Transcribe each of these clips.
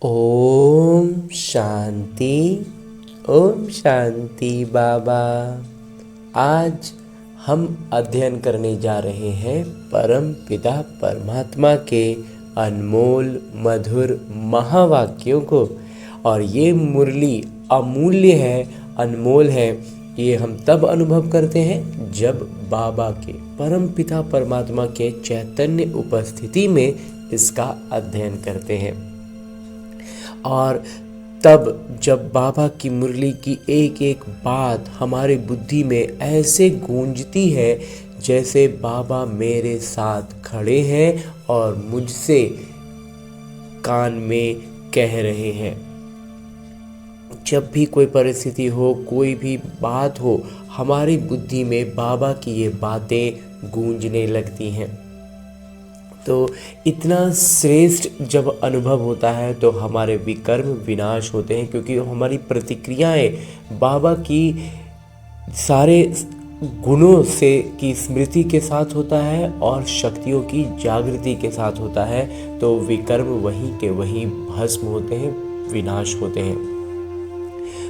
ओम शांति। ओम शांति बाबा। आज हम अध्ययन करने जा रहे हैं परम पिता परमात्मा के अनमोल मधुर महावाक्यों को। और ये मुरली अमूल्य है, अनमोल है। ये हम तब अनुभव करते हैं जब बाबा के परम पिता परमात्मा के चैतन्य उपस्थिति में इसका अध्ययन करते हैं। और तब जब बाबा की मुरली की एक एक बात हमारी बुद्धि में ऐसे गूंजती है जैसे बाबा मेरे साथ खड़े हैं और मुझसे कान में कह रहे हैं। जब भी कोई परिस्थिति हो, कोई भी बात हो, हमारी बुद्धि में बाबा की ये बातें गूंजने लगती हैं। तो इतना श्रेष्ठ जब अनुभव होता है तो हमारे विकर्म विनाश होते हैं, क्योंकि हमारी प्रतिक्रियाएं बाबा की सारे गुणों से की स्मृति के साथ होता है और शक्तियों की जागृति के साथ होता है। तो विकर्म वहीं के वहीं भस्म होते हैं, विनाश होते हैं।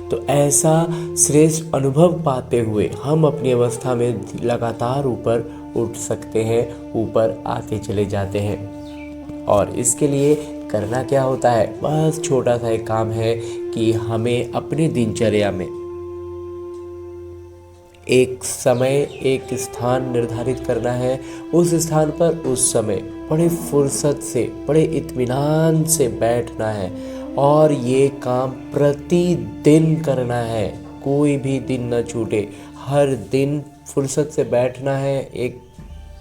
तो ऐसा श्रेष्ठ अनुभव पाते हुए हम अपनी अवस्था में लगातार ऊपर उठ सकते हैं, ऊपर आते चले जाते हैं। और इसके लिए करना क्या होता है? बस छोटा सा एक काम है कि हमें अपने दिनचर्या में एक समय, एक स्थान निर्धारित करना है। उस स्थान पर उस समय बड़े फुर्सत से, बड़े इत्मीनान से बैठना है और ये काम प्रतिदिन करना है। कोई भी दिन न छूटे, हर दिन फुर्सत से बैठना है। एक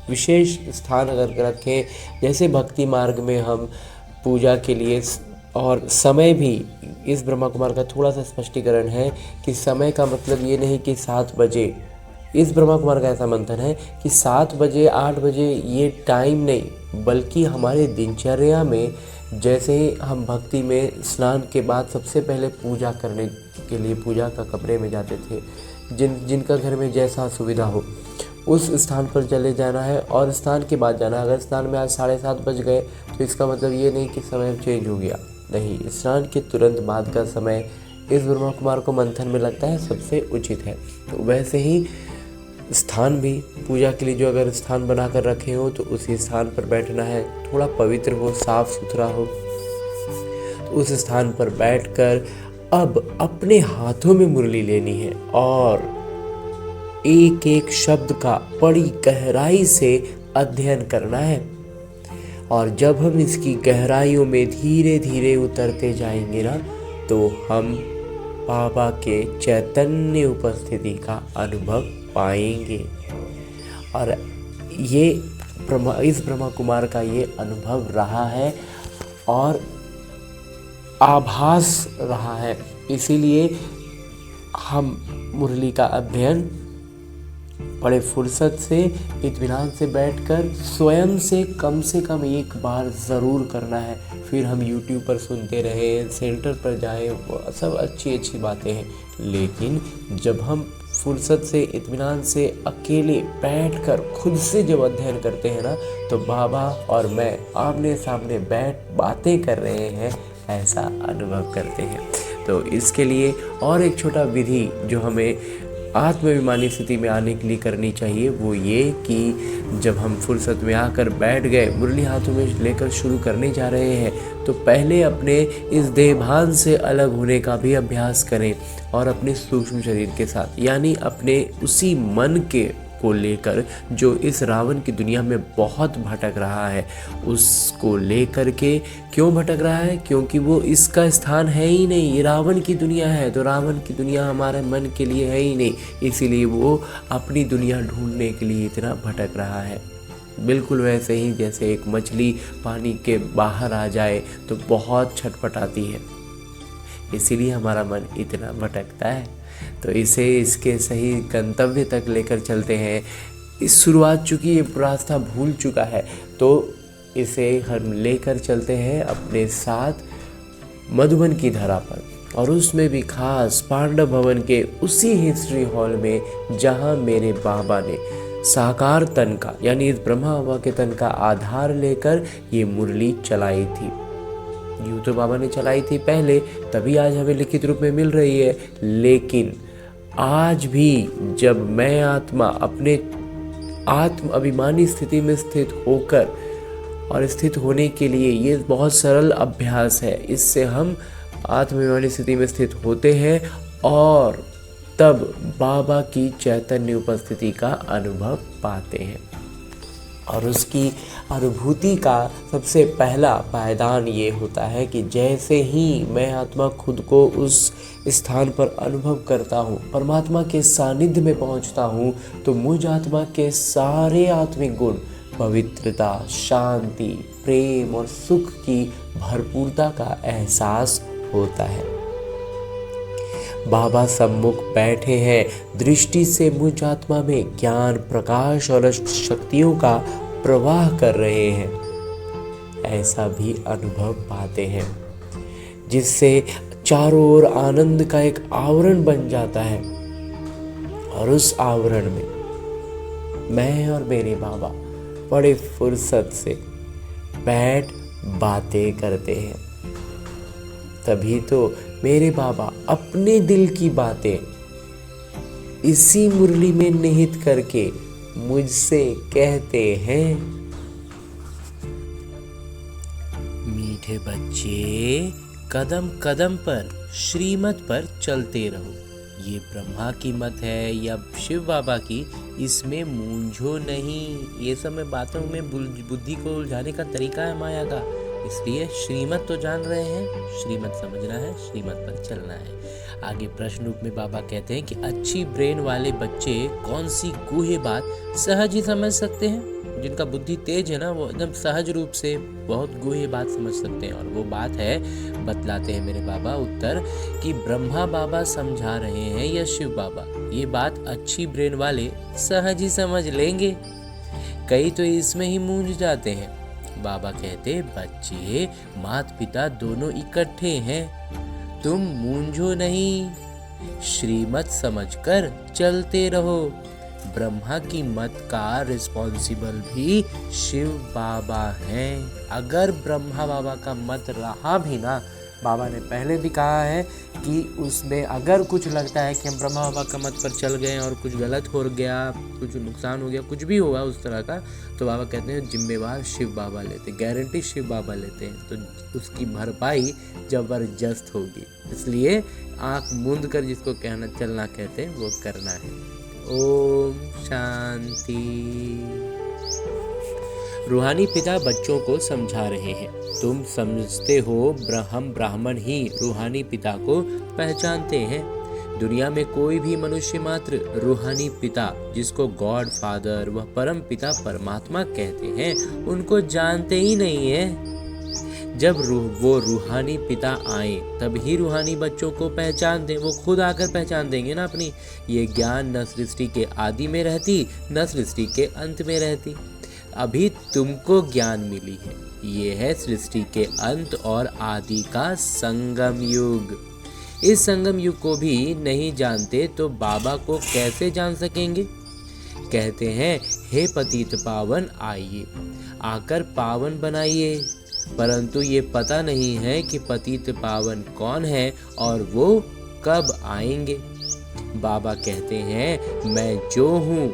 विशेष स्थान अगर रखें, जैसे भक्ति मार्ग में हम पूजा के लिए, और समय भी इस ब्रह्मा कुमार का थोड़ा सा स्पष्टीकरण है कि समय का मतलब ये नहीं कि 7 बजे। इस ब्रह्मा कुमार का ऐसा मंथन है कि 7 बजे 8 बजे ये टाइम नहीं, बल्कि हमारे दिनचर्या में जैसे हम भक्ति में स्नान के बाद सबसे पहले पूजा करने के लिए पूजा का कमरे में जाते थे, जिनका घर में जैसा सुविधा हो उस स्थान पर चले जाना है और स्नान के बाद जाना है। अगर स्नान में आज 7:30 बज गए तो इसका मतलब ये नहीं कि समय चेंज हो गया, नहीं, स्नान के तुरंत बाद का समय इस ब्रह्मा कुमार को मंथन में लगता है सबसे उचित है। तो वैसे ही स्थान भी पूजा के लिए जो अगर स्थान बना कर रखे हो तो उसी स्थान पर बैठना है। थोड़ा पवित्र हो, साफ सुथरा हो, तो उस स्थान पर बैठकर अब अपने हाथों में मुरली लेनी है और एक एक शब्द का बड़ी गहराई से अध्ययन करना है। और जब हम इसकी गहराइयों में धीरे धीरे उतरते जाएंगे ना, तो हम बाबा के चैतन्य उपस्थिति का अनुभव पाएंगे। और ये इस ब्रह्मा कुमार का ये अनुभव रहा है और आभास रहा है। इसीलिए हम मुरली का अध्ययन बड़े फुर्सत से, इत्मीनान से बैठकर स्वयं से कम एक बार ज़रूर करना है। फिर हम YouTube पर सुनते रहे, सेंटर पर जाएं, वो सब अच्छी बातें हैं, लेकिन जब हम फुर्सत से, इत्मीनान से अकेले बैठकर खुद से जब अध्ययन करते हैं ना, तो बाबा और मैं आमने सामने बैठ बातें कर रहे हैं, ऐसा अनुभव करते हैं। तो इसके लिए और एक छोटा विधि जो हमें आत्माभिमानी स्थिति में आने के लिए करनी चाहिए, वो ये कि जब हम फुर्सत में आकर बैठ गए, मुरली हाथों में लेकर शुरू करने जा रहे हैं, तो पहले अपने इस देहभान से अलग होने का भी अभ्यास करें और अपने सूक्ष्म शरीर के साथ, यानी अपने उसी मन के को लेकर जो इस रावण की दुनिया में बहुत भटक रहा है, उसको लेकर के। क्यों भटक रहा है? क्योंकि वो इसका स्थान है ही नहीं, ये रावण की दुनिया है, तो रावण की दुनिया हमारे मन के लिए है ही नहीं, इसीलिए वो अपनी दुनिया ढूंढने के लिए इतना भटक रहा है। बिल्कुल वैसे ही जैसे एक मछली पानी के बाहर आ जाए तो बहुत छटपटाती है, इसीलिए हमारा मन इतना भटकता है। तो इसे इसके सही गंतव्य तक लेकर चलते हैं। इस शुरुआत, चूँकि ये रास्ता भूल चुका है, तो इसे हम लेकर चलते हैं अपने साथ मधुबन की धरा पर, और उसमें भी खास पांडव भवन के उसी हिस्ट्री हॉल में जहाँ मेरे बाबा ने साकार तन का, यानी इस ब्रह्मा बाबा के तन का आधार लेकर ये मुरली चलाई थी। यूँ तो बाबा ने चलाई थी पहले, तभी आज हमें लिखित रूप में मिल रही है। लेकिन आज भी जब मैं आत्मा अपने आत्म अभिमानी स्थिति में स्थित होकर और स्थित होने के लिए, ये बहुत सरल अभ्यास है, इससे हम आत्माभिमानी स्थिति में स्थित होते हैं और तब बाबा की चैतन्य उपस्थिति का अनुभव पाते हैं। और उसकी अनुभूति का सबसे पहला पायदान ये होता है कि जैसे ही मैं आत्मा खुद को उस स्थान पर अनुभव करता हूँ, परमात्मा के सानिध्य में पहुँचता हूँ, तो मुझ आत्मा के सारे आत्मिक गुण, पवित्रता, शांति, प्रेम और सुख की भरपूरता का एहसास होता है। बाबा सम्मुख बैठे हैं, दृष्टि से मुझ आत्मा में ज्ञान, प्रकाश और शक्तियों का प्रवाह कर रहे हैं, ऐसा भी अनुभव पाते हैं, जिससे चारों ओर आनंद का एक आवरण बन जाता है। और उस आवरण में मैं और मेरे बाबा बड़े फुर्सत से बैठ बातें करते हैं। तभी तो मेरे बाबा अपने दिल की बातें इसी मुरली में निहित करके मुझसे कहते हैं, मीठे बच्चे, कदम कदम पर श्रीमत पर चलते रहो। ये ब्रह्मा की मत है या शिव बाबा की, इसमें मूंझो नहीं। ये सब में बातों में बुद्धि को उलझाने का तरीका है माया का। इसलिए श्रीमत तो जान रहे हैं, श्रीमत समझना है, श्रीमत पर चलना है। आगे प्रश्न रूप में बाबा कहते हैं कि अच्छी ब्रेन वाले बच्चे कौन सी गूढ़ बात सहज ही समझ सकते हैं। जिनका बुद्धि तेज है ना, वो एकदम सहज रूप से बहुत गूढ़ बात समझ सकते हैं। और वो बात है, बतलाते हैं मेरे बाबा उत्तर, कि ब्रह्मा बाबा समझा रहे हैं या शिव बाबा, ये बात अच्छी ब्रेन वाले सहज ही समझ लेंगे। कई तो इसमें ही मूंझ जाते हैं। बाबा कहते, बच्चे, माता पिता दोनों इकट्ठे हैं, तुम मूंझो नहीं, श्रीमत समझकर चलते रहो। ब्रह्मा की मत का रिस्पॉन्सिबल भी शिव बाबा हैं। अगर ब्रह्मा बाबा का मत रहा भी ना, बाबा ने पहले भी कहा है कि उसमें अगर कुछ लगता है कि हम ब्रह्मा बाबा का मत पर चल गए और कुछ गलत हो गया, कुछ नुकसान हो गया, कुछ भी हुआ उस तरह का, तो बाबा कहते हैं जिम्मेवार शिव बाबा लेते, गारंटी शिव बाबा लेते हैं। तो उसकी भरपाई जबरदस्त होगी। इसलिए आँख मूंद कर जिसको कहना चलना कहते हैं वो करना है। ओम शांति। रूहानी पिता बच्चों को समझा रहे हैं, तुम समझते हो हम ब्राह्मण ही रूहानी पिता को पहचानते हैं। दुनिया में कोई भी मनुष्य मात्र रूहानी पिता, जिसको गॉड फादर व परम पिता परमात्मा कहते हैं, उनको जानते ही नहीं है। जब वो रूहानी पिता आए तब ही रूहानी बच्चों को पहचान दें। वो खुद आकर पहचान देंगे ना अपनी। ये ज्ञान न सृष्टि के आदि में रहती, न सृष्टि के अंत में रहती। अभी तुमको ज्ञान मिली है। ये है सृष्टि के अंत और आदि का संगम युग। इस संगम युग को भी नहीं जानते तो बाबा को कैसे जान सकेंगे। कहते हैं, हे पतित पावन आइए, आकर पावन बनाइए। परंतु ये पता नहीं है कि पतित पावन कौन है और वो कब आएंगे। बाबा कहते हैं, मैं जो हूँ,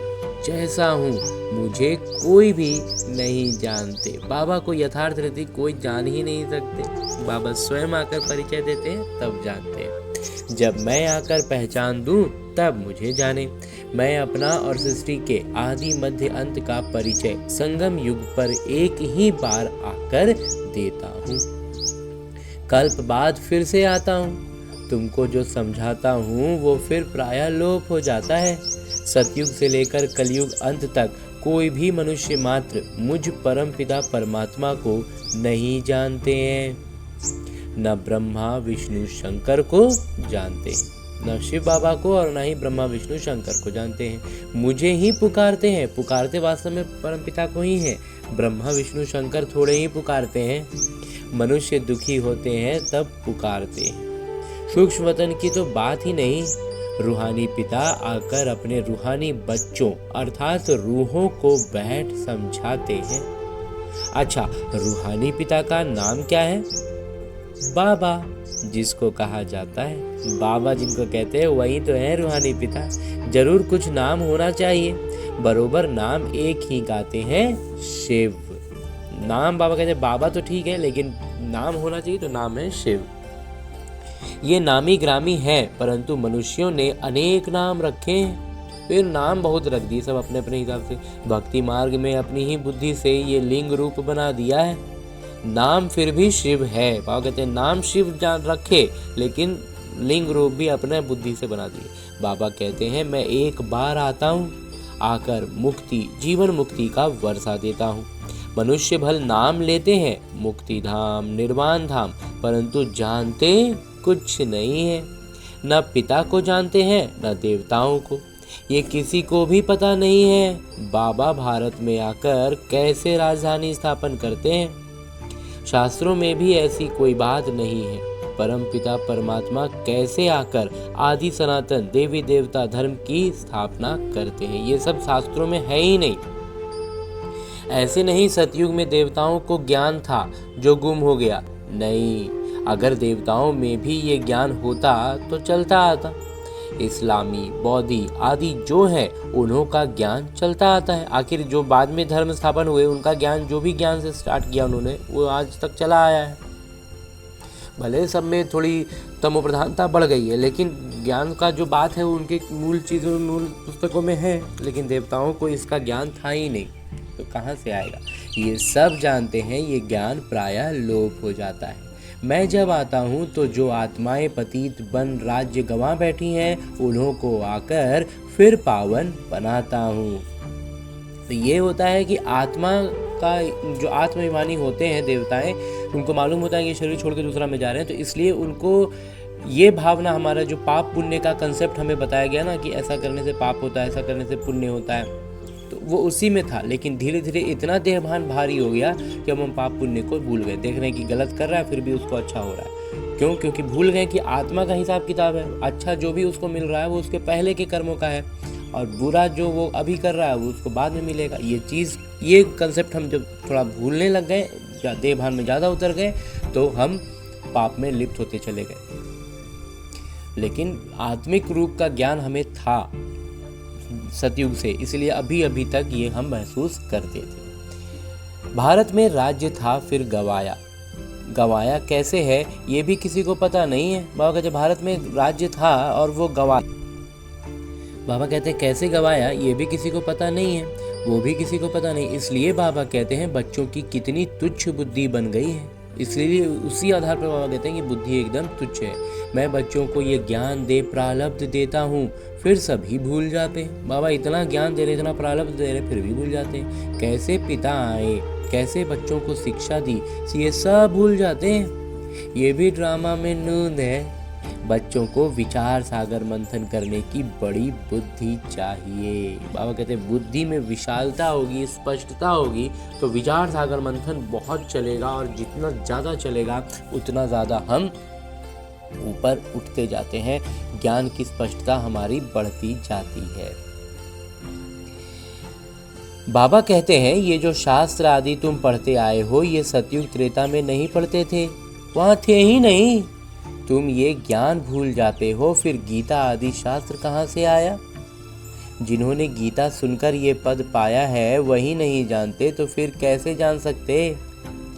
जैसा हूँ, मुझे कोई भी नहीं जानते। बाबा को यथार्थ रीति कोई जान ही नहीं सकते। बाबा स्वयं आकर परिचय देते हैं, तब जानते हैं। जब मैं आकर पहचान दूं, तब मुझे जाने। मैं अपना और सृष्टि के आदि मध्य अंत का परिचय संगम युग पर एक ही बार आकर देता हूँ। कल्प बाद फिर से आता हूँ। तुमको जो समझाता हूँ वो फिर प्रायः लोप हो जाता है। सतयुग से लेकर कलयुग अंत तक कोई भी मनुष्य मात्र मुझ परम पिता परमात्मा को नहीं जानते हैं। न ब्रह्मा विष्णु शंकर को जानते हैं, न शिव बाबा को, और न ही ब्रह्मा विष्णु शंकर को जानते हैं। मुझे ही पुकारते हैं। पुकारते वास्तव में परम पिता को ही हैं। ब्रह्मा विष्णु शंकर थोड़े ही पुकारते हैं। मनुष्य दुखी होते हैं तब पुकारते हैं। सूक्ष्म वतन की तो बात ही नहीं। रूहानी पिता आकर अपने रूहानी बच्चों अर्थात रूहों को बैठ समझाते हैं। अच्छा, रूहानी पिता का नाम क्या है? बाबा जिसको कहा जाता है, बाबा जिनको कहते हैं वही तो है रूहानी पिता। जरूर कुछ नाम होना चाहिए, बरोबर नाम एक ही गाते हैं, शिव। नाम बाबा कहते हैं, बाबा तो ठीक है लेकिन नाम होना चाहिए, तो नाम है शिव। ये नामी ग्रामी है, परंतु मनुष्यों ने अनेक नाम रखे हैं। फिर नाम बहुत रख दिए सब अपने अपने हिसाब से। भक्ति मार्ग में अपनी ही बुद्धि से ये लिंग रूप बना दिया है। नाम फिर भी शिव है। बाबा कहते हैं नाम शिव जान रखे, लेकिन लिंग रूप भी अपने बुद्धि से बना दिए। बाबा कहते हैं मैं एक बार आता हूँ, आकर मुक्ति, जीवन मुक्ति का वर्षा देता हूँ। मनुष्य भल नाम लेते हैं मुक्ति धाम, निर्वाण धाम, परंतु जानते कुछ नहीं है। न पिता को जानते हैं न देवताओं को, ये किसी को भी पता नहीं है। बाबा भारत में आकर कैसे राजधानी स्थापन करते हैं, शास्त्रों में भी ऐसी कोई बात नहीं है। परम पिता परमात्मा कैसे आकर आदि सनातन देवी देवता धर्म की स्थापना करते हैं, ये सब शास्त्रों में है ही नहीं। ऐसे नहीं सतयुग में देवताओं को ज्ञान था जो गुम हो गया, नहीं। अगर देवताओं में भी ये ज्ञान होता तो चलता आता। इस्लामी, बौद्धि आदि जो है उन्हों का ज्ञान चलता आता है। आखिर जो बाद में धर्म स्थापन हुए उनका ज्ञान, जो भी ज्ञान से स्टार्ट किया उन्होंने, वो आज तक चला आया है। भले सब में थोड़ी तमो प्रधानता बढ़ गई है, लेकिन ज्ञान का जो बात है वो उनके मूल चीज़ों, मूल पुस्तकों में है। लेकिन देवताओं को इसका ज्ञान था ही नहीं, तो कहाँ से आएगा। ये सब जानते हैं, ये ज्ञान प्रायः लोप हो जाता है। मैं जब आता हूँ तो जो आत्माएं पतित बन राज्य गंवा बैठी हैं उन्हों को आकर फिर पावन बनाता हूँ। तो ये होता है कि आत्मा का, जो आत्माभिमानी होते हैं देवताएं, उनको मालूम होता है कि शरीर छोड़ के दूसरा में जा रहे हैं, तो इसलिए उनको ये भावना, हमारा जो पाप पुण्य का कंसेप्ट हमें बताया गया ना कि ऐसा करने से पाप होता है, ऐसा करने से पुण्य होता है, तो वो उसी में था। लेकिन धीरे धीरे इतना देहभान भारी हो गया कि हम पाप पुण्य को भूल गए। देख रहे हैं कि गलत कर रहा है फिर भी उसको अच्छा हो रहा है। क्यों? क्योंकि भूल गए कि आत्मा का हिसाब किताब है। अच्छा जो भी उसको मिल रहा है वो उसके पहले के कर्मों का है, और बुरा जो वो अभी कर रहा है वो उसको बाद में मिलेगा। ये चीज़, ये कंसेप्ट हम जब थोड़ा भूलने लग गए, या देहभान में ज़्यादा उतर गए, तो हम पाप में लिप्त होते चले गए। लेकिन आत्मिक रूप का ज्ञान हमें था सतयुग से, इसलिए अभी अभी तक ये हम महसूस करते थे। भारत में राज्य था फिर गवाया। गवाया कैसे है ये भी किसी को पता नहीं है। बाबा कहते भारत में राज्य था और वो गवाया। बाबा कहते कैसे गवाया ये भी किसी को पता नहीं है, वो भी किसी को पता नहीं। इसलिए बाबा कहते हैं बच्चों की कितनी तुच्छ बुद्धि बन गई है। इसलिए उसी आधार पर बाबा कहते हैं कि बुद्धि एकदम तुच्छ है। मैं बच्चों को ये ज्ञान दे प्रारब्ध देता हूँ, फिर सभी भूल जाते हैं। बाबा इतना ज्ञान दे रहे, इतना प्रारब्ध दे रहे, फिर भी भूल जाते हैं। कैसे पिता आए, कैसे बच्चों को शिक्षा दी, ये सब भूल जाते हैं। ये भी ड्रामा में नूंद है। बच्चों को विचार सागर मंथन करने की बड़ी बुद्धि चाहिए। बाबा कहते हैं बुद्धि में विशालता होगी, स्पष्टता होगी, तो विचार सागर मंथन बहुत चलेगा, और जितना ज़्यादा चलेगा उतना ज़्यादा हम ऊपर उठते जाते हैं, ज्ञान की स्पष्टता हमारी बढ़ती जाती है। बाबा कहते हैं ये जो शास्त्र आदि तुम पढ़ते आए हो ये सतयुग त्रेता में नहीं पढ़ते थे, वहाँ थे ही नहीं। तुम ये ज्ञान भूल जाते हो, फिर गीता आदि शास्त्र कहाँ से आया? जिन्होंने गीता सुनकर ये पद पाया है वही नहीं जानते, तो फिर कैसे जान सकते?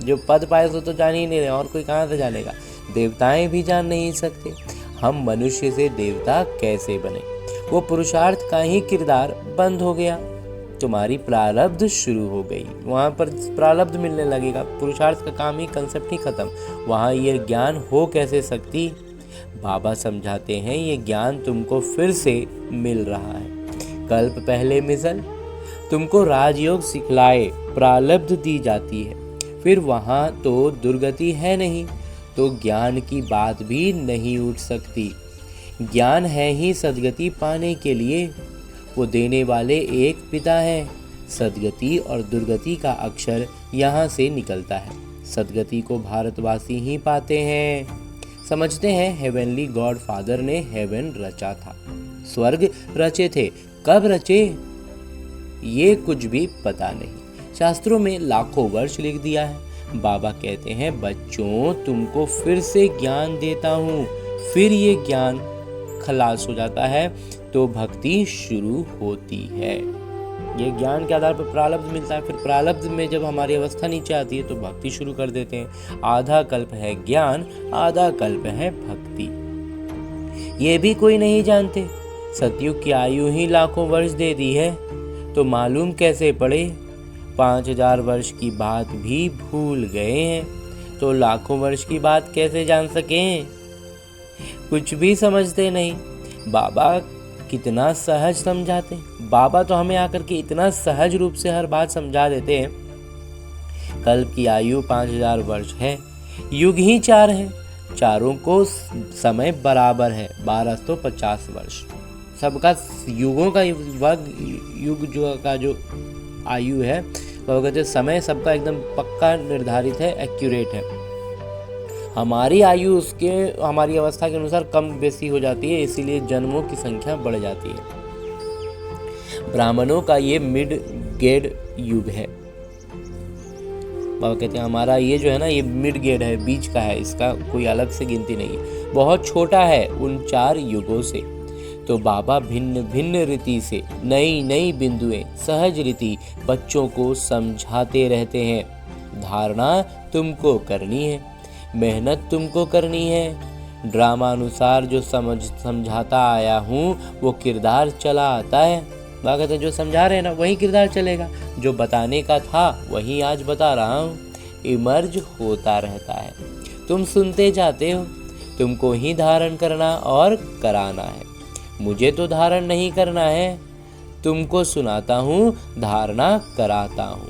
जो पद पाए तो जान ही नहीं रहे, और कोई कहाँ से जानेगा? देवताएं भी जान नहीं सकते। हम मनुष्य से देवता कैसे बने? वो पुरुषार्थ का ही किरदार बंद हो गया। तुम्हारी प्रारब्ध शुरू हो गई, वहाँ पर प्रारब्ध मिलने लगेगा। पुरुषार्थ का काम ही, कंसेप्ट ही खत्म। वहाँ ये ज्ञान हो कैसे सकती? बाबा समझाते हैं ये ज्ञान तुमको फिर से मिल रहा है। कल्प पहले मिसल तुमको राजयोग सिखलाए, प्रारब्ध दी जाती है, फिर वहाँ तो दुर्गति है नहीं, तो ज्ञान की बात भी नहीं उठ सकती। ज्ञान है ही सद्गति पाने के लिए, वो देने वाले एक पिता हैं। सद्गति और दुर्गति का अक्षर यहाँ से निकलता है। सद्गति को भारतवासी ही पाते हैं। समझते हैं हेवनली गॉड फादर ने हेवन रचा था, स्वर्ग रचे थे। कब रचे ये कुछ भी पता नहीं। शास्त्रों में लाखों वर्ष लिख दिया है, बाबा कहते हैं, बच्चों तुमको फिर से ज्ञान देता हूँ। फिर ये ज्ञान खलास हो जाता है तो भक्ति शुरू होती है। ये ज्ञान के आधार पर प्रारब्ध मिलता है, फिर प्रारब्ध में जब हमारी अवस्था नीचे आती है तो भक्ति शुरू कर देते हैं। आधा कल्प है ज्ञान, आधा कल्प है भक्ति। ये भी कोई नहीं जानते, सतयुग की आयु ही लाखों वर्ष दे दी है, तो मालूम कैसे पड़े? 5000 वर्ष की बात भी भूल गए हैं, तो लाखों वर्ष की बात कैसे जान सकें? कुछ भी समझते नहीं। बाबा कितना सहज समझाते। बाबा तो हमें आकर के इतना सहज रूप से हर बात समझा देते हैं। कल्प की आयु 5000 वर्ष है, युग ही 4 है, चारों को समय बराबर है, 1250 वर्ष। सबका युगों का युग जो आयु है वो कहते समय सबका एकदम पक्का निर्धारित है, एक्यूरेट है। हमारी आयु उसके हमारी अवस्था के अनुसार कम बेसी हो जाती है, इसीलिए जन्मों की संख्या बढ़ जाती है। ब्राह्मणों का ये मिड गेड युग है। बाबा कहते हैं हमारा ये जो है ना, ये मिड गेड है, बीच का है, इसका कोई अलग से गिनती नहीं है, बहुत छोटा है उन 4 युगों से। तो बाबा भिन्न भिन्न रीति से नई नई बिंदुएं सहज रीति बच्चों को समझाते रहते हैं। धारणा तुमको करनी है, मेहनत तुमको करनी है। ड्रामा अनुसार जो समझाता आया हूँ वो किरदार चला आता है। बाबा कहते हैं जो समझा रहे हैं ना वही किरदार चलेगा, जो बताने का था वही आज बता रहा हूँ। इमर्ज होता रहता है, तुम सुनते जाते हो, तुमको ही धारण करना और कराना है। मुझे तो धारण नहीं करना है, तुमको सुनाता हूँ, धारणा कराता हूँ।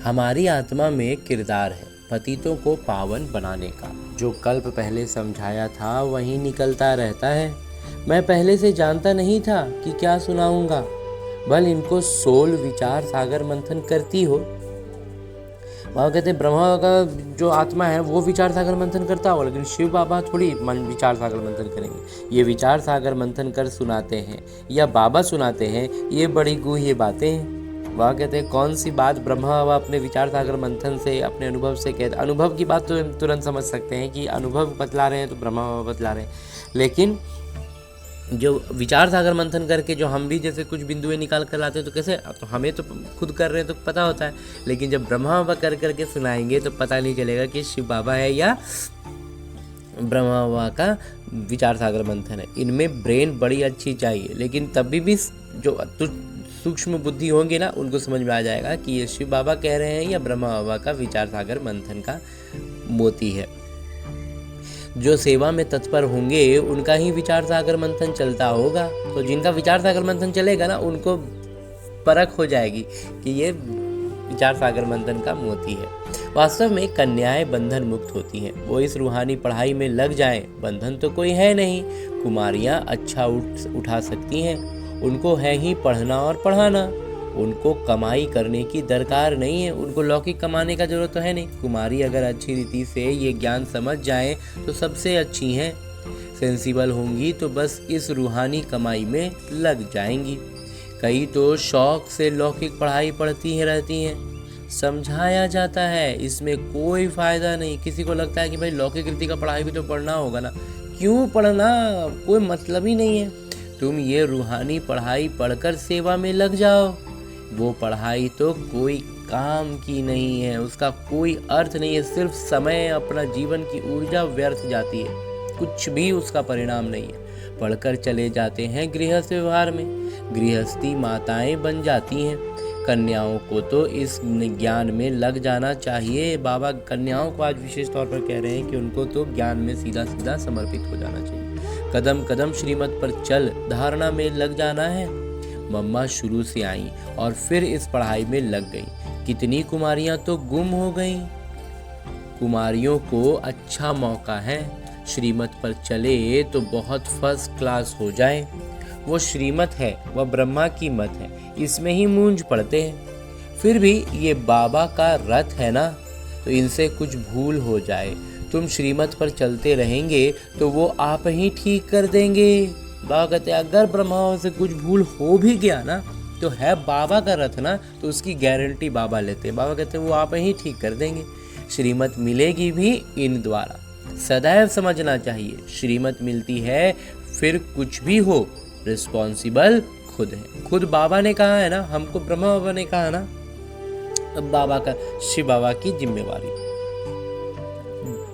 हमारी आत्मा में किरदार है पतितों को पावन बनाने का। जो कल्प पहले समझाया था वही निकलता रहता है। मैं पहले से जानता नहीं था कि क्या सुनाऊंगा, बल इनको 16 विचार सागर मंथन करती हो। बाबा कहते ब्रह्मा का जो आत्मा है वो विचार सागर मंथन करता हो, लेकिन शिव बाबा थोड़ी विचार सागर मंथन करेंगे। ये विचार सागर मंथन कर सुनाते हैं या बाबा सुनाते हैं, ये बड़ी गूढ़ बातें हैं। बाबा कहते हैं कौन सी बात ब्रह्मा बाबा अपने विचार सागर मंथन से अपने अनुभव से कहते। अनुभव की बात तो तुरंत समझ सकते हैं कि अनुभव बतला रहे हैं तो ब्रह्मा बाबा बतला रहे हैं, लेकिन जो विचार सागर मंथन करके जो हम भी जैसे कुछ बिंदुएं निकाल कर लाते हैं तो कैसे, तो हमें तो खुद कर रहे हैं तो पता होता है, लेकिन जब ब्रह्मा बाबा कर करके सुनाएंगे तो पता नहीं चलेगा कि शिव बाबा है या ब्रह्मा बाबा का विचार सागर मंथन है। इनमें ब्रेन बड़ी अच्छी चाहिए, लेकिन तभी भी जो सूक्ष्म बुद्धि होंगे ना उनको समझ में आ जाएगा कि ये शिव बाबा कह रहे हैं या ब्रह्मा बाबा का विचार सागर मंथन का मोती है। जो सेवा में तत्पर होंगे उनका ही विचार सागर मंथन चलता होगा, तो जिनका विचार सागर मंथन चलेगा ना उनको परख हो जाएगी कि ये विचार सागर मंथन का मोती है। वास्तव में कन्याएं बंधन मुक्त होती हैं, वो इस रूहानी पढ़ाई में लग जाएं, बंधन तो कोई है नहीं। कुमारियां अच्छा उठा सकती हैं, उनको है ही पढ़ना और पढ़ाना, उनको कमाई करने की दरकार नहीं है, उनको लौकिक कमाने का जरूरत तो है नहीं। कुमारी अगर अच्छी रीति से ये ज्ञान समझ जाए तो सबसे अच्छी हैं, सेंसिबल होंगी तो बस इस रूहानी कमाई में लग जाएंगी। कई तो शौक से लौकिक पढ़ाई पढ़ती ही रहती हैं, समझाया जाता है इसमें कोई फ़ायदा नहीं। किसी को लगता है कि भाई लौकिक रीति का पढ़ाई भी तो पढ़ना होगा ना, क्यों पढ़ना, कोई मतलब ही नहीं है। तुम ये रूहानी पढ़ाई पढ़कर सेवा में लग जाओ, वो पढ़ाई तो कोई काम की नहीं है, उसका कोई अर्थ नहीं है, सिर्फ समय, अपना जीवन की ऊर्जा व्यर्थ जाती है, कुछ भी उसका परिणाम नहीं है। पढ़कर चले जाते हैं गृहस्थ व्यवहार में, गृहस्थी माताएं बन जाती हैं। कन्याओं को तो इस ज्ञान में लग जाना चाहिए। बाबा कन्याओं को आज विशेष तौर पर कह रहे हैं कि उनको तो ज्ञान में सीधा सीधा समर्पित हो जाना चाहिए। कदम कदम श्रीमत पर चल, धारणा में लग जाना है। मम्मा शुरू से आई और फिर इस पढ़ाई में लग गई। कितनी कुमारियां तो गुम हो गई। कुमारियों को अच्छा मौका है, श्रीमत पर चले तो बहुत फर्स्ट क्लास हो जाए। वो श्रीमत है, वह ब्रह्मा की मत है, इसमें ही मूंझ पड़ते हैं। फिर भी ये बाबा का रथ है ना, तो इनसे कुछ भूल हो जाए, तुम श्रीमत पर चलते रहेंगे तो वो आप ही ठीक कर देंगे। बाबा कहते अगर ब्रह्मा से कुछ भूल हो भी गया ना तो है बाबा का रथ ना, तो उसकी गारंटी बाबा लेते हैं। बाबा कहते हैं वो आप ही ठीक कर देंगे। श्रीमत मिलेगी भी इन द्वारा। सदैव समझना चाहिए, श्रीमत मिलती है फिर कुछ भी हो, रिस्पॉन्सिबल खुद है। खुद बाबा ने कहा है ना, हमको ब्रह्मा बाबा ने कहा ना, अब बाबा का, शिव बाबा की जिम्मेवारी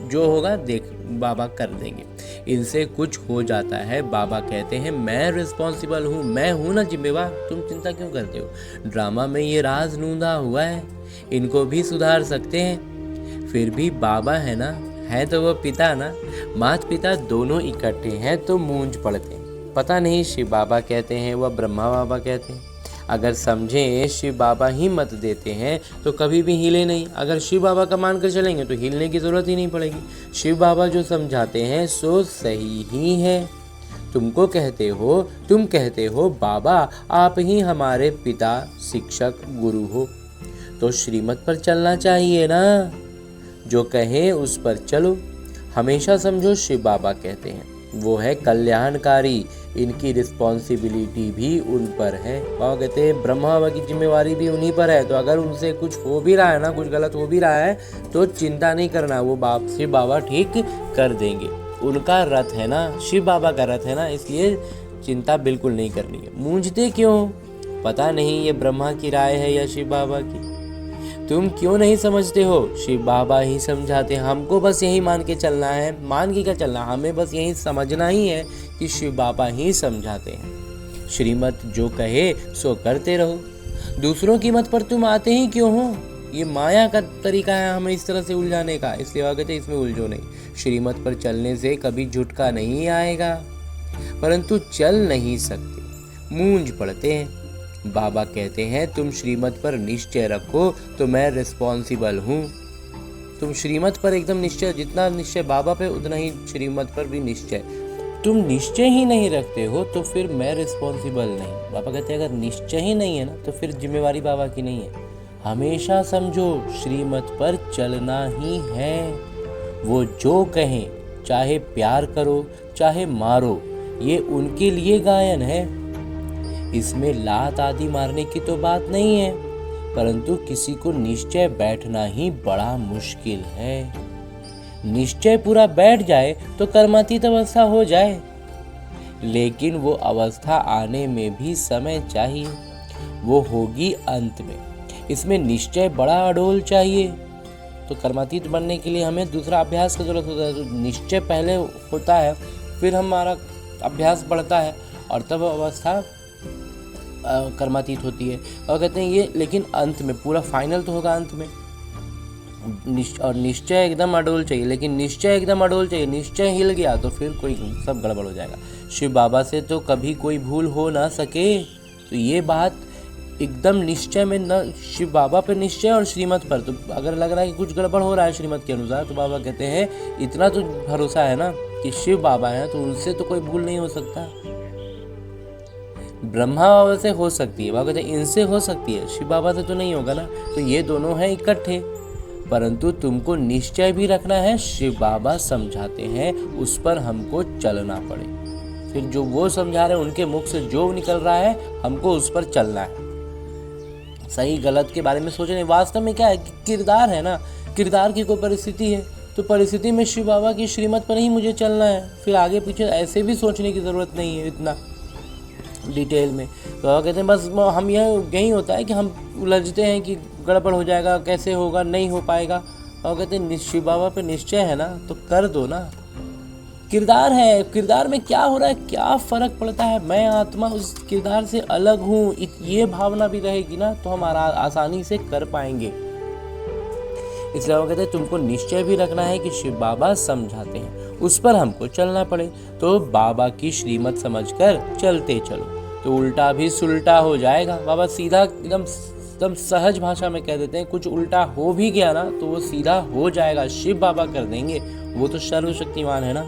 जो होगा देख बाबा कर देंगे। इनसे कुछ हो जाता है, बाबा कहते हैं मैं रिस्पॉन्सिबल हूँ, मैं हूँ ना जिम्मेवार, तुम चिंता क्यों करते हो। ड्रामा में ये राज नूंदा हुआ है, इनको भी सुधार सकते हैं। फिर भी बाबा है ना, है तो वो पिता ना, माता पिता दोनों इकट्ठे हैं तो मूंझ पड़ते हैं। पता नहीं शिव बाबा कहते हैं वह ब्रह्मा बाबा कहते हैं। अगर समझें शिव बाबा ही मत देते हैं तो कभी भी हिले नहीं। अगर शिव बाबा का मानकर चलेंगे तो हिलने की ज़रूरत ही नहीं पड़ेगी। शिव बाबा जो समझाते हैं सो सही ही है। तुम कहते हो बाबा आप ही हमारे पिता, शिक्षक, गुरु हो, तो श्रीमत पर चलना चाहिए ना। जो कहें उस पर चलो। हमेशा समझो शिव बाबा कहते हैं वो है कल्याणकारी, इनकी रिस्पॉन्सिबिलिटी भी उन पर है। बाबा कहते हैं ब्रह्मा बाबा की जिम्मेवारी भी उन्हीं पर है। तो अगर उनसे कुछ हो भी रहा है ना, कुछ गलत हो भी रहा है तो चिंता नहीं करना, वो शिव बाबा ठीक कर देंगे। उनका रथ है ना, शिव बाबा का रथ है ना, इसलिए चिंता बिल्कुल नहीं करनी है। मूंझते क्यों? पता नहीं ये ब्रह्मा की राय है या शिव बाबा की। तुम क्यों नहीं समझते हो? शिव बाबा ही समझाते हैं। हमको बस यही मान के चलना है। मान के क्या चलना, हमें बस यही समझना ही है कि शिव बाबा ही समझाते हैं। श्रीमत जो कहे सो करते रहो। दूसरों की मत पर तुम आते ही क्यों हो? ये माया का तरीका है हमें इस तरह से उलझाने का, इसलिए वो कहते हैं इसमें उलझो नहीं। श्रीमत पर चलने से कभी झुटका नहीं आएगा, परंतु चल नहीं सकते, मूंझ पड़ते हैं। बाबा कहते हैं तुम श्रीमत पर निश्चय रखो तो मैं रिस्पॉन्सिबल हूँ। तुम श्रीमत पर एकदम निश्चय, जितना निश्चय बाबा पे उतना ही श्रीमत पर भी निश्चय। तुम निश्चय ही नहीं रखते हो तो फिर मैं रिस्पॉन्सिबल नहीं। बाबा कहते हैं अगर निश्चय ही नहीं है ना तो फिर जिम्मेवारी बाबा की नहीं है। हमेशा समझो श्रीमत पर चलना ही है। वो जो कहें, चाहे प्यार करो चाहे मारो, ये उनके लिए गायन है। इसमें लात आदि मारने की तो बात नहीं है, परंतु किसी को निश्चय बैठना ही बड़ा मुश्किल है। निश्चय पूरा बैठ जाए तो कर्मातीत अवस्था हो जाए, लेकिन वो अवस्था आने में भी समय चाहिए। वो होगी अंत में। इसमें निश्चय बड़ा अडोल चाहिए। तो कर्मातीत बनने के लिए हमें दूसरा अभ्यास की जरूरत होता है। तो निश्चय पहले होता है, फिर हमारा अभ्यास बढ़ता है और तब अवस्था कर्मातीत होती है। और कहते हैं ये, लेकिन अंत में पूरा फाइनल तो होगा अंत में। और निश्चय एकदम अडोल चाहिए, लेकिन निश्चय एकदम अडोल चाहिए। निश्चय हिल गया तो फिर कोई सब गड़बड़ हो जाएगा। शिव बाबा से तो कभी कोई भूल हो ना सके। तो ये बात एकदम निश्चय में न, शिव बाबा पे निश्चय और श्रीमत पर। तो अगर लग रहा है कि कुछ गड़बड़ हो रहा है श्रीमत के अनुसार, तो बाबा कहते हैं इतना तो भरोसा है ना कि शिव बाबा हैं, तो उनसे तो कोई भूल नहीं हो सकता। ब्रह्मा बाबा से हो सकती है, बाबा कहते हैं इनसे हो सकती है, शिव बाबा से तो नहीं होगा ना। तो ये दोनों हैं इकट्ठे, परंतु तुमको निश्चय भी रखना है। शिव बाबा समझाते हैं उस पर हमको चलना पड़े। फिर जो वो समझा रहे हैं उनके मुख से जो निकल रहा है हमको उस पर चलना है। सही गलत के बारे में सोचे नहीं। वास्तव में क्या है, किरदार है ना, किरदार की कोई परिस्थिति है तो परिस्थिति में शिव बाबा की श्रीमत पर ही मुझे चलना है। फिर आगे पीछे ऐसे भी सोचने की ज़रूरत नहीं है इतना डिटेल में। तो कहते हैं बस हम यही होता है कि हम उलझते हैं कि गड़बड़ हो जाएगा, कैसे होगा, नहीं हो पाएगा। और कहते हैं शिव बाबा पे निश्चय है ना तो कर दो ना। किरदार है, किरदार में क्या हो रहा है, क्या फ़र्क पड़ता है, मैं आत्मा उस किरदार से अलग हूँ, ये भावना भी रहेगी ना तो हम आसानी से कर पाएंगे। इसलिए वो कहते हैं तुमको निश्चय भी रखना है कि शिव बाबा समझाते हैं, उस पर हमको चलना पड़े। तो बाबा की श्रीमत समझकर चलते चलो तो उल्टा भी सुलटा हो जाएगा। बाबा सीधा एकदम सहज भाषा में कह देते हैं, कुछ उल्टा हो भी गया ना तो वो सीधा हो जाएगा, शिव बाबा कर देंगे। वो तो सर्वशक्तिमान है ना।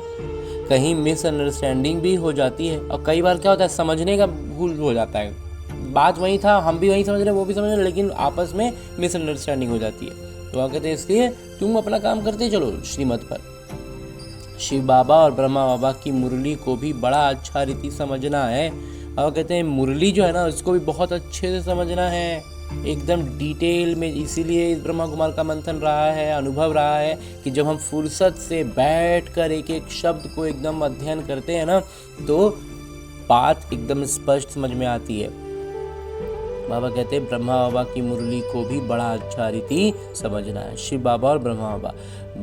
कहीं मिसअंडरस्टैंडिंग भी हो जाती है और कई बार क्या होता है, समझने का भूल हो जाता है। बात वही था, हम भी वही समझ रहे, वो भी समझ रहे, लेकिन आपस में मिसअंडरस्टैंडिंग हो जाती है। तो आप कहते हैं इसलिए तुम अपना काम करते चलो श्रीमत पर। शिव बाबा और ब्रह्मा बाबा की मुरली को भी बड़ा अच्छा रीति समझना है। और कहते हैं मुरली जो है ना उसको भी बहुत अच्छे से समझना है, एकदम डिटेल में। इसीलिए इस ब्रह्मा कुमार का मंथन रहा है, अनुभव रहा है कि जब हम फुर्सत से बैठकर एक एक शब्द को एकदम अध्ययन करते हैं ना तो बात एकदम स्पष्ट समझ में आती है। बाबा कहते हैं ब्रह्मा बाबा की मुरली को भी बड़ा अच्छा रीति समझना है। शिव बाबा और ब्रह्मा बाबा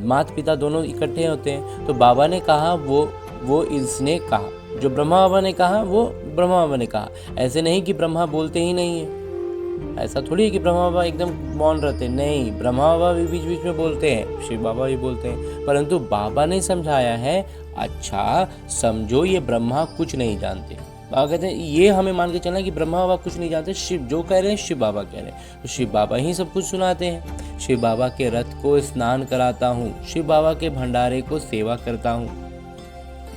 माता पिता दोनों इकट्ठे होते हैं, तो बाबा ने कहा वो इसने कहा, जो ब्रह्मा बाबा ने कहा वो ब्रह्मा बाबा ने कहा। ऐसे नहीं कि ब्रह्मा बोलते ही नहीं है, ऐसा थोड़ी है कि ब्रह्मा बाबा एकदम मौन रहते, नहीं, ब्रह्मा बाबा भी बीच बीच में बोलते हैं, शिव बाबा भी बोलते हैं, परंतु बाबा ने समझाया है, अच्छा समझो ये ब्रह्मा कुछ नहीं जानते। बाबा कहते हैं ये हमें मान के चलना कि ब्रह्मा बाबा कुछ नहीं जानते, शिव जो कह रहे हैं शिव बाबा कह रहे हैं, तो शिव बाबा ही सब कुछ सुनाते हैं। शिव बाबा के रथ को स्नान कराता हूँ, शिव बाबा के भंडारे को सेवा करता हूँ,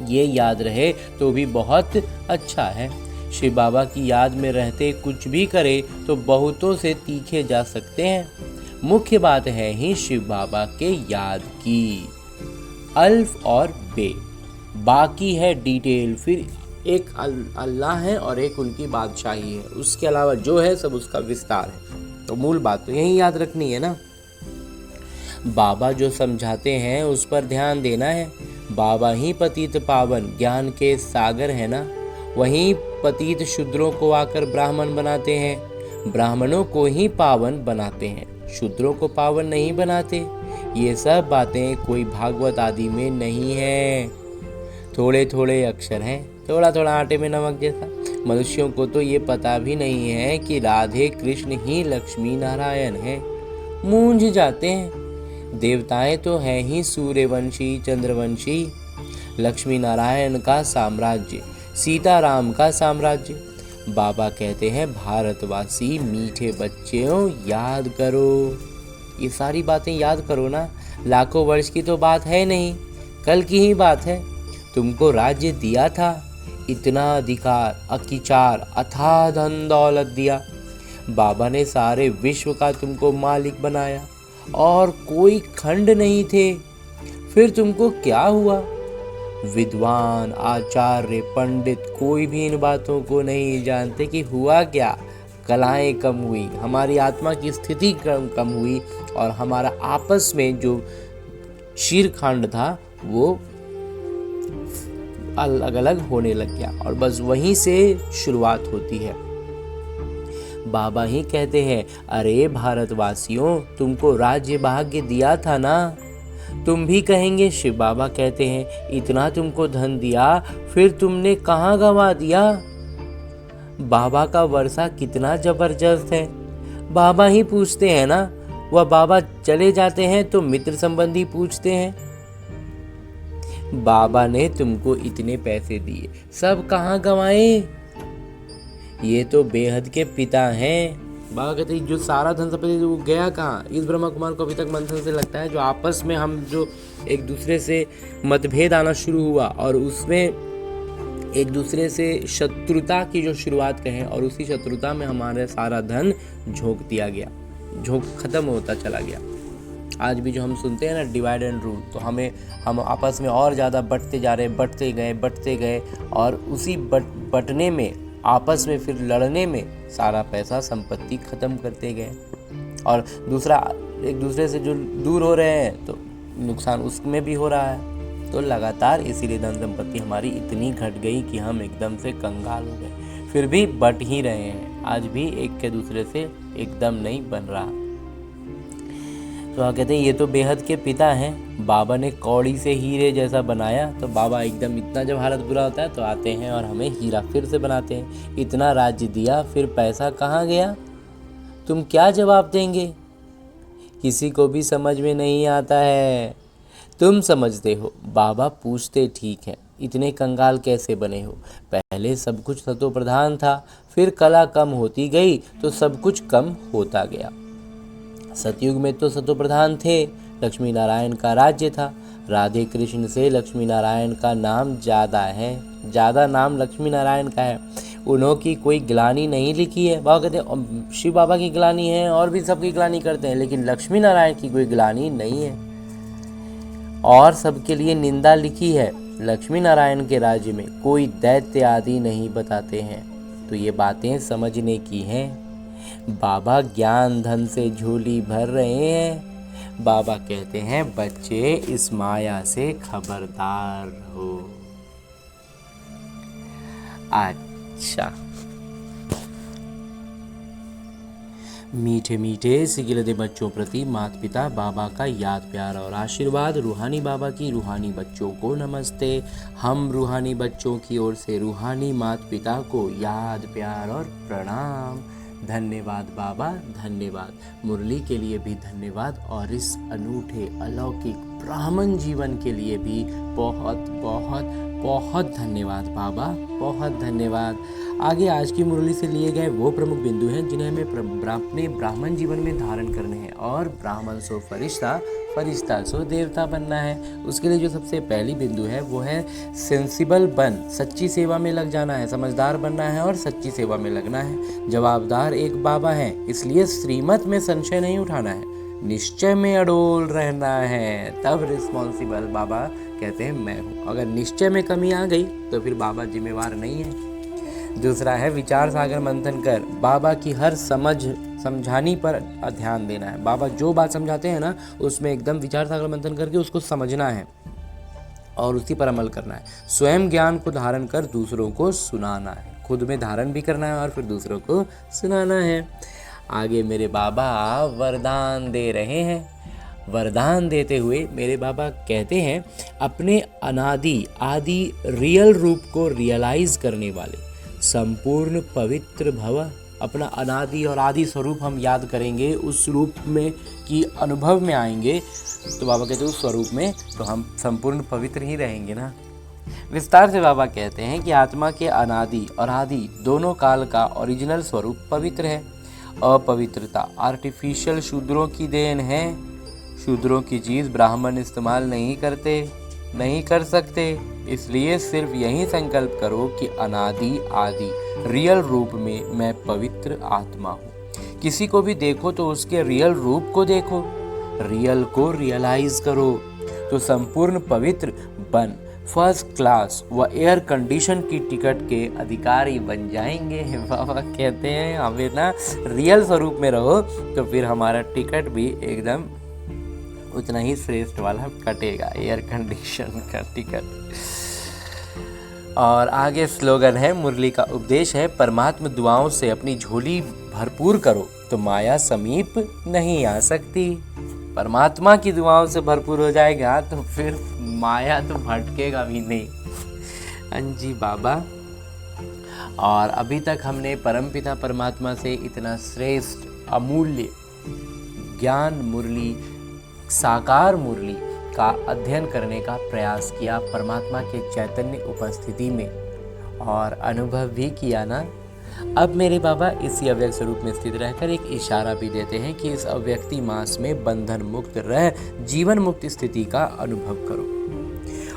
ये याद रहे तो भी बहुत अच्छा है। शिव बाबा की याद में रहते कुछ भी करे तो बहुतों से तीखे जा सकते हैं। मुख्य बात है ही शिव बाबा के याद की, अल्फ और बे, बाकी है डिटेल। फिर एक अल्लाह है और एक उनकी बादशाही है, उसके अलावा जो है सब उसका विस्तार है। तो मूल बात तो यही याद रखनी है ना। बाबा जो समझाते हैं उस पर ध्यान देना है। बाबा ही पतित पावन ज्ञान के सागर है ना, वहीं पतित शूद्रों को आकर ब्राह्मण बनाते हैं, ब्राह्मणों को ही पावन बनाते हैं, शूद्रों को पावन नहीं बनाते। ये सब बातें कोई भागवत आदि में नहीं है, थोड़े थोड़े अक्षर हैं, थोड़ा थोड़ा आटे में नमक जैसा। मनुष्यों को तो ये पता भी नहीं है कि राधे कृष्ण ही लक्ष्मी नारायण हैं, मूंझ जाते हैं। देवताएं तो हैं ही सूर्यवंशी चंद्रवंशी, लक्ष्मी नारायण का साम्राज्य, सीताराम का साम्राज्य। बाबा कहते हैं भारतवासी मीठे बच्चों याद करो, ये सारी बातें याद करो ना। लाखों वर्ष की तो बात है नहीं, कल की ही बात है। तुमको राज्य दिया था, इतना अधिकार अकिचार अथाह धन दौलत दिया, बाबा ने सारे विश्व का तुमको मालिक बनाया और कोई खंड नहीं थे, फिर तुमको क्या हुआ? विद्वान आचार्य पंडित कोई भी इन बातों को नहीं जानते कि हुआ क्या। कलाएं कम हुई, हमारी आत्मा की स्थिति कम हुई और हमारा आपस में जो शीरखंड था वो अलग अलग होने लग गया और बस वहीं से शुरुआत होती है। बाबा ही कहते हैं अरे भारतवासियों तुमको राज्य भाग्य दिया था ना। तुम भी कहेंगे शिव बाबा कहते हैं इतना तुमको धन दिया फिर तुमने कहाँ गंवा दिया। बाबा का वर्षा कितना जबरदस्त है। बाबा ही पूछते हैं ना, वह बाबा चले जाते हैं तो मित्र संबंधी पूछते हैं बाबा ने तुमको इतने पैसे दिए सब कहाँ गंवाए। ये तो बेहद के पिता हैं। बाबा कहते हैं जो सारा धन संपत्ति वो गया कहाँ। इस ब्रह्मा कुमार को अभी तक मंथन से लगता है जो आपस में हम जो एक दूसरे से मतभेद आना शुरू हुआ और उसमें एक दूसरे से शत्रुता की जो शुरुआत कहें और उसी शत्रुता में हमारा सारा धन झोंक दिया गया, झोंक खत्म होता चला गया। आज भी जो हम सुनते हैं ना डिवाइड एंड रूल, तो हम आपस में और ज़्यादा बंटते जा रहे, बढ़ते गए और उसी बंटने में आपस में फिर लड़ने में सारा पैसा संपत्ति खत्म करते गए और दूसरा एक दूसरे से जो दूर हो रहे हैं तो नुकसान उसमें भी हो रहा है। तो लगातार इसीलिए धन संपत्ति हमारी इतनी घट गई कि हम एकदम से कंगाल हो गए। फिर भी बट ही रहे हैं, आज भी एक के दूसरे से एकदम नहीं बन रहा। तो कहते हैं ये तो बेहद के पिता हैं। बाबा ने कौड़ी से हीरे जैसा बनाया, तो बाबा एकदम इतना जब हालत बुरा होता है तो आते हैं और हमें हीरा फिर से बनाते हैं। इतना राज्य दिया फिर पैसा कहाँ गया, तुम क्या जवाब देंगे। किसी को भी समझ में नहीं आता है। तुम समझते हो, बाबा पूछते ठीक है इतने कंगाल कैसे बने हो। पहले सब कुछ सतो प्रधान था, फिर कला कम होती गई तो सब कुछ कम होता गया। सतयुग में तो सतो प्रधान थे, लक्ष्मी नारायण का राज्य था। राधे कृष्ण से लक्ष्मी नारायण का नाम ज़्यादा है, ज़्यादा नाम लक्ष्मी नारायण का है। उन्हों की कोई ग्लानी नहीं लिखी है। बाबा कहते हैं शिव बाबा की ग्लानी है और भी सबकी ग्लानी करते हैं, लेकिन लक्ष्मी नारायण की कोई ग्लानी नहीं है और सबके लिए निंदा लिखी है। लक्ष्मी नारायण के राज्य में कोई दैत्य आदि नहीं बताते हैं। तो ये बातें समझने की हैं। बाबा ज्ञान धन से झोली भर रहे हैं। बाबा कहते हैं बच्चे इस माया से खबरदार हो। अच्छा, मीठे मीठे सिगिलते बच्चों प्रति माता पिता बाबा का याद प्यार और आशीर्वाद। रूहानी बाबा की रूहानी बच्चों को नमस्ते। हम रूहानी बच्चों की ओर से रूहानी माता पिता को याद प्यार और प्रणाम। धन्यवाद बाबा, धन्यवाद। मुरली के लिए भी धन्यवाद और इस अनूठे अलौकिक ब्राह्मण जीवन के लिए भी बहुत बहुत बहुत धन्यवाद बाबा, बहुत धन्यवाद। आगे आज की मुरली से लिए गए वो प्रमुख बिंदु हैं जिन्हें हमें अपने ब्राह्मण जीवन में धारण करने हैं। और ब्राह्मण सो फरिश्ता, फरिश्ता सो देवता बनना है। उसके लिए जो सबसे पहली बिंदु है वो है सेंसिबल बन, सच्ची सेवा में लग जाना है, समझदार बनना है और सच्ची सेवा में लगना है। जवाबदार एक बाबा है, इसलिए श्रीमत में संशय नहीं उठाना है, निश्चय में अड़ोल रहना है, तब रिस्पॉन्सिबल बाबा कहते हैं मैं हूँ। अगर निश्चय में कमी आ गई तो फिर बाबा जिम्मेवार नहीं है। दूसरा है विचार सागर मंथन कर, बाबा की हर समझानी पर ध्यान देना है। बाबा जो बात समझाते हैं ना उसमें एकदम विचार सागर मंथन करके उसको समझना है और उसी पर अमल करना है। स्वयं ज्ञान को धारण कर दूसरों को सुनाना है, खुद में धारण भी करना है और फिर दूसरों को सुनाना है। आगे मेरे बाबा वरदान दे रहे हैं। वरदान देते हुए मेरे बाबा कहते हैं अपने अनादि आदि रियल रूप को रियलाइज करने वाले संपूर्ण पवित्र भव। अपना अनादि और आदि स्वरूप हम याद करेंगे, उस रूप में की अनुभव में आएंगे तो बाबा कहते हैं उस स्वरूप में तो हम संपूर्ण पवित्र ही रहेंगे ना। विस्तार से बाबा कहते हैं कि आत्मा के अनादि और आदि दोनों काल का ओरिजिनल स्वरूप पवित्र है। अपवित्रता आर्टिफिशियल शूद्रों की देन है। शूद्रों की चीज़ ब्राह्मण इस्तेमाल नहीं कर सकते। इसलिए सिर्फ यही संकल्प करो कि अनादि आदि रियल रूप में मैं पवित्र आत्मा हूँ। किसी को भी देखो तो उसके रियल रूप को देखो, रियल को रियलाइज करो तो संपूर्ण पवित्र बन फर्स्ट क्लास व एयर कंडीशन की टिकट के अधिकारी बन जाएंगे। बाबा कहते हैं हमें ना रियल स्वरूप में रहो तो फिर हमारा टिकट भी एकदम उतना ही श्रेष्ठ वाला कटेगा, एयर कंडीशन का टिकट। और आगे स्लोगन है, मुरली का उपदेश है, परमात्मा दुआओं से अपनी झोली भरपूर करो तो माया समीप नहीं आ सकती। परमात्मा की दुआओं से भरपूर हो जाएगा तो फिर माया तो भटकेगा भी नहीं। हाँ जी बाबा। और अभी तक हमने परमपिता परमात्मा से इतना श्रेष्ठ अमूल्य ज्ञान मुरली, साकार मुरली का अध्ययन करने का प्रयास किया परमात्मा के चैतन्य उपस्थिति में और अनुभव भी किया ना। अब मेरे बाबा इसी अव्यक्त स्वरूप में स्थित रहकर एक इशारा भी देते हैं कि इस अव्यक्ति मास में बंधन मुक्त रह जीवन मुक्त स्थिति का अनुभव करो।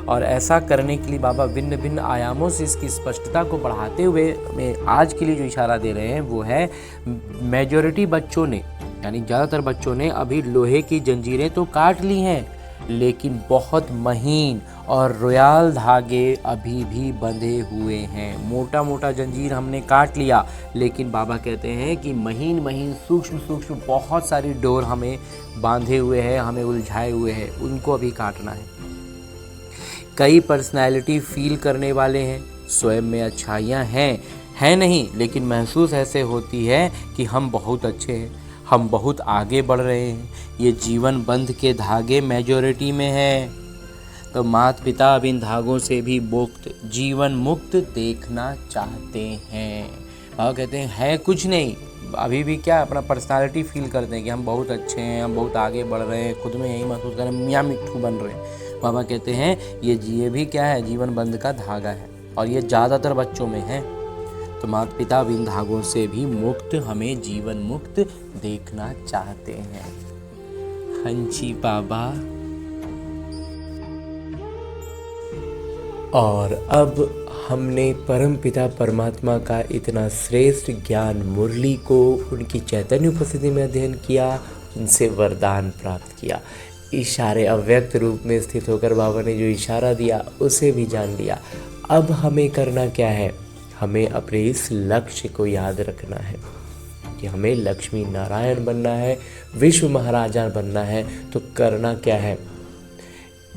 और ऐसा करने के लिए बाबा भिन्न भिन्न आयामों से इसकी स्पष्टता को बढ़ाते हुए में आज के लिए जो इशारा दे रहे हैं वो है मेजॉरिटी बच्चों ने, यानी ज़्यादातर बच्चों ने अभी लोहे की जंजीरें तो काट ली हैं लेकिन बहुत महीन और रोयाल धागे अभी भी बंधे हुए हैं। मोटा मोटा जंजीर हमने काट लिया लेकिन बाबा कहते हैं कि महीन महीन सूक्ष्म सूक्ष्म बहुत सारी डोर हमें बांधे हुए हैं, हमें उलझाए हुए हैं, उनको अभी काटना है। कई पर्सनैलिटी फील करने वाले हैं, स्वयं में अच्छाइयाँ हैं नहीं, लेकिन महसूस ऐसे होती है कि हम बहुत अच्छे हैं, हम बहुत आगे बढ़ रहे हैं। ये जीवन बंध के धागे मेजॉरिटी में है। तो माता पिता अब इन धागों से भी मुक्त, जीवन मुक्त देखना चाहते हैं। बाबा कहते हैं है कुछ नहीं, अभी भी क्या अपना पर्सनालिटी फील करते हैं कि हम बहुत अच्छे हैं, हम बहुत आगे बढ़ रहे हैं, खुद में यही महसूस कर रहे हैं, मियाँ मिट्ठू बन रहे हैं। बाबा कहते हैं ये भी क्या है, जीवन बंध का धागा है और ये ज़्यादातर बच्चों में है। तो माता पिता इन धागों से भी मुक्त, हमें जीवन मुक्त देखना चाहते हैं। हाँ जी बाबा। और अब हमने परम पिता परमात्मा का इतना श्रेष्ठ ज्ञान मुरली को उनकी चैतन्य उपस्थिति में अध्ययन किया, उनसे वरदान प्राप्त किया। इशारे अव्यक्त रूप में स्थित होकर बाबा ने जो इशारा दिया उसे भी जान लिया। अब हमें करना क्या है, हमें अपने इस लक्ष्य को याद रखना है कि हमें लक्ष्मी नारायण बनना है, विश्व महाराजा बनना है। तो करना क्या है,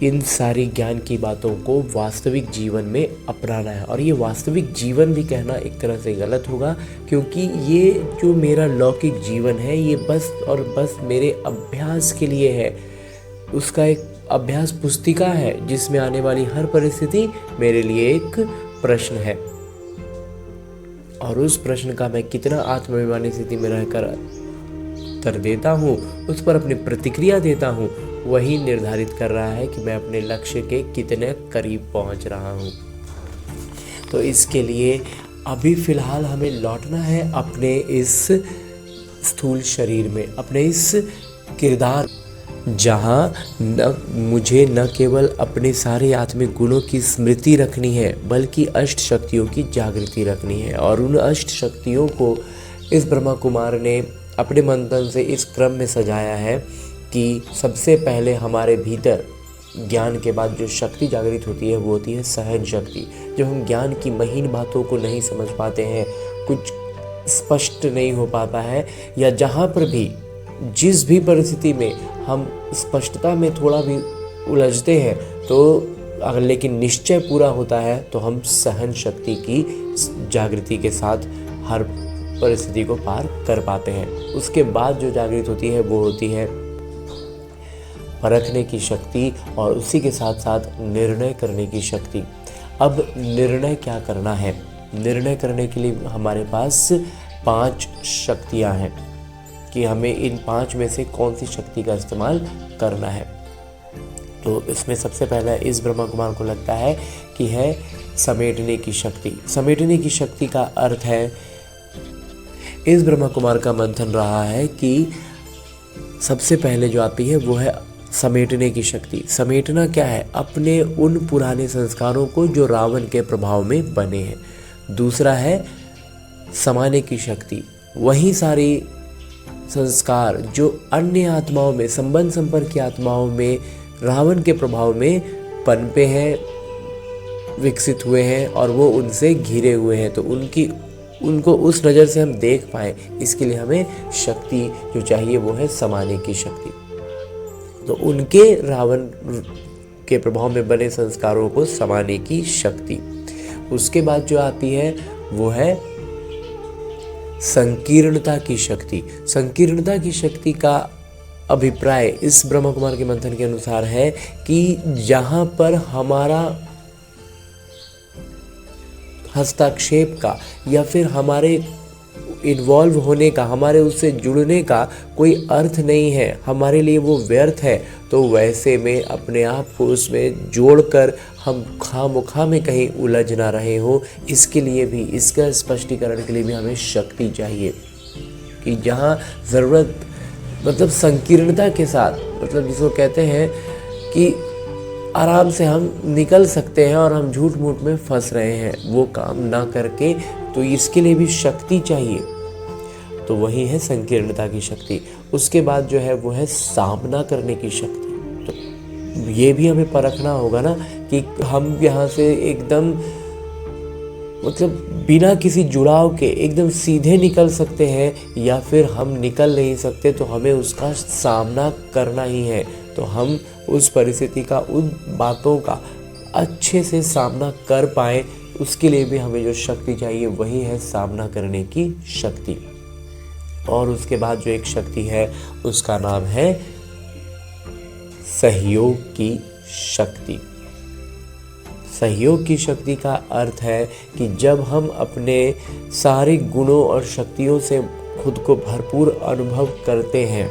इन सारी ज्ञान की बातों को वास्तविक जीवन में अपनाना है। और ये वास्तविक जीवन भी कहना एक तरह से गलत होगा, क्योंकि ये जो मेरा लौकिक जीवन है ये बस और बस मेरे अभ्यास के लिए है। उसका एक अभ्यास पुस्तिका है जिसमें आने वाली हर परिस्थिति मेरे लिए एक प्रश्न है, और उस प्रश्न का मैं कितना आत्माभिमानी स्थिति में रहकर उत्तर देता हूँ, उस पर अपनी प्रतिक्रिया देता हूँ, वही निर्धारित कर रहा है कि मैं अपने लक्ष्य के कितने करीब पहुँच रहा हूँ। तो इसके लिए अभी फ़िलहाल हमें लौटना है अपने इस स्थूल शरीर में, अपने इस किरदार, जहाँ मुझे न केवल अपने सारे आत्मिक गुणों की स्मृति रखनी है बल्कि अष्ट शक्तियों की जागृति रखनी है। और उन अष्ट शक्तियों को इस ब्रह्मा कुमार ने अपने मंथन से इस क्रम में सजाया है कि सबसे पहले हमारे भीतर ज्ञान के बाद जो शक्ति जागृत होती है वो होती है सहन शक्ति। जब हम ज्ञान की महीन बातों को नहीं समझ पाते हैं, कुछ स्पष्ट नहीं हो पाता है, या जहाँ पर भी जिस भी परिस्थिति में हम स्पष्टता में थोड़ा भी उलझते हैं, तो अगर लेकिन निश्चय पूरा होता है तो हम सहन शक्ति की जागृति के साथ हर परिस्थिति को पार कर पाते हैं। उसके बाद जो जागृत होती है वो होती है परखने की शक्ति, और उसी के साथ साथ निर्णय करने की शक्ति। अब निर्णय क्या करना है, निर्णय करने के लिए हमारे पास 5 शक्तियाँ हैं कि हमें इन 5 में से कौन सी शक्ति का इस्तेमाल करना है। तो इसमें सबसे पहला इस ब्रह्मा कुमार को लगता है कि है समेटने की शक्ति। समेटने की शक्ति का अर्थ है, इस ब्रह्मा कुमार का मंथन रहा है कि सबसे पहले जो आती है वो है समेटने की शक्ति। समेटना क्या है, अपने उन पुराने संस्कारों को जो रावण के प्रभाव में बने हैं। दूसरा है समाने की शक्ति, वही सारी संस्कार जो अन्य आत्माओं में, संबंध संपर्क की आत्माओं में रावण के प्रभाव में पनपे हैं, विकसित हुए हैं और वो उनसे घिरे हुए हैं, तो उनको उस नज़र से हम देख पाएँ, इसके लिए हमें शक्ति जो चाहिए वो है समाने की शक्ति। तो उनके रावण के प्रभाव में बने संस्कारों को समाने की शक्ति। उसके बाद जो आती है वो है संकीर्णता की शक्ति। संकीर्णता की शक्ति का अभिप्राय इस ब्रह्मा कुमार के मंथन के अनुसार है कि जहाँ पर हमारा हस्तक्षेप का या फिर हमारे इन्वॉल्व होने का, हमारे उससे जुड़ने का कोई अर्थ नहीं है, हमारे लिए वो व्यर्थ है, तो वैसे में अपने आप को उसमें जोड़कर हम खामोखा में कहीं उलझ ना रहे हो, इसके लिए भी, इसका स्पष्टीकरण के लिए भी हमें शक्ति चाहिए कि जहाँ ज़रूरत, मतलब संकीर्णता के साथ, मतलब जिसको कहते हैं कि आराम से हम निकल सकते हैं और हम झूठ मूठ में फंस रहे हैं, वो काम ना करके, तो इसके लिए भी शक्ति चाहिए। तो वही है संकीर्णता की शक्ति। उसके बाद जो है वो है सामना करने की शक्ति। तो ये भी हमें परखना होगा ना कि हम यहाँ से एकदम, मतलब बिना किसी जुड़ाव के एकदम सीधे निकल सकते हैं या फिर हम निकल नहीं सकते, तो हमें उसका सामना करना ही है। तो हम उस परिस्थिति का, उन बातों का अच्छे से सामना कर पाएँ, उसके लिए भी हमें जो शक्ति चाहिए वही है सामना करने की शक्ति। और उसके बाद जो एक शक्ति है उसका नाम है सहयोग की शक्ति। सहयोग की शक्ति का अर्थ है कि जब हम अपने सारे गुणों और शक्तियों से खुद को भरपूर अनुभव करते हैं,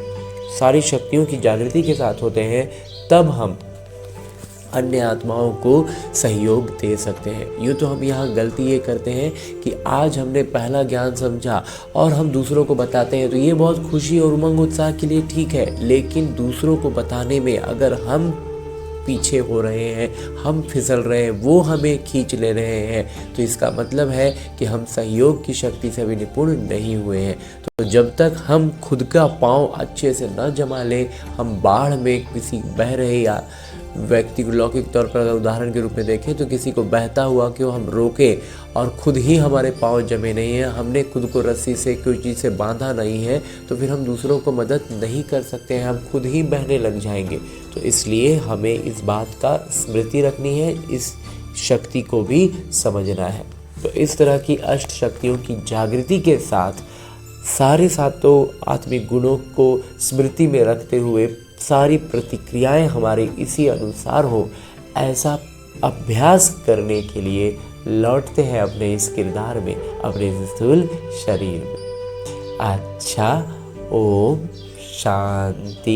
सारी शक्तियों की जागृति के साथ होते हैं, तब हम अन्य आत्माओं को सहयोग दे सकते हैं। यूँ तो हम यहाँ गलती ये करते हैं कि आज हमने पहला ज्ञान समझा और हम दूसरों को बताते हैं, तो ये बहुत खुशी और उमंग उत्साह के लिए ठीक है, लेकिन दूसरों को बताने में अगर हम पीछे हो रहे हैं, हम फिसल रहे हैं, वो हमें खींच ले रहे हैं, तो इसका मतलब है कि हम सहयोग की शक्ति से भी निपुण नहीं हुए हैं। तो जब तक हम खुद का पाँव अच्छे से न जमा लें, हम बाढ़ में किसी बह रहे या व्यक्ति को लौकिक तौर पर अगर उदाहरण के रूप में देखें तो किसी को बहता हुआ क्यों हम रोकें और खुद ही हमारे पाँव जमे नहीं हैं, हमने खुद को रस्सी से कोई चीज़ से बांधा नहीं है, तो फिर हम दूसरों को मदद नहीं कर सकते हैं, हम खुद ही बहने लग जाएंगे। तो इसलिए हमें इस बात का स्मृति रखनी है, इस शक्ति को भी समझना है। तो इस तरह की अष्ट शक्तियों की जागृति के साथ सारे सातों आत्मिक गुणों को स्मृति में रखते हुए सारी प्रतिक्रियाएं हमारे इसी अनुसार हो, ऐसा अभ्यास करने के लिए लौटते हैं अपने इस किरदार में, अपने स्थूल शरीर में। अच्छा, ओम शांति।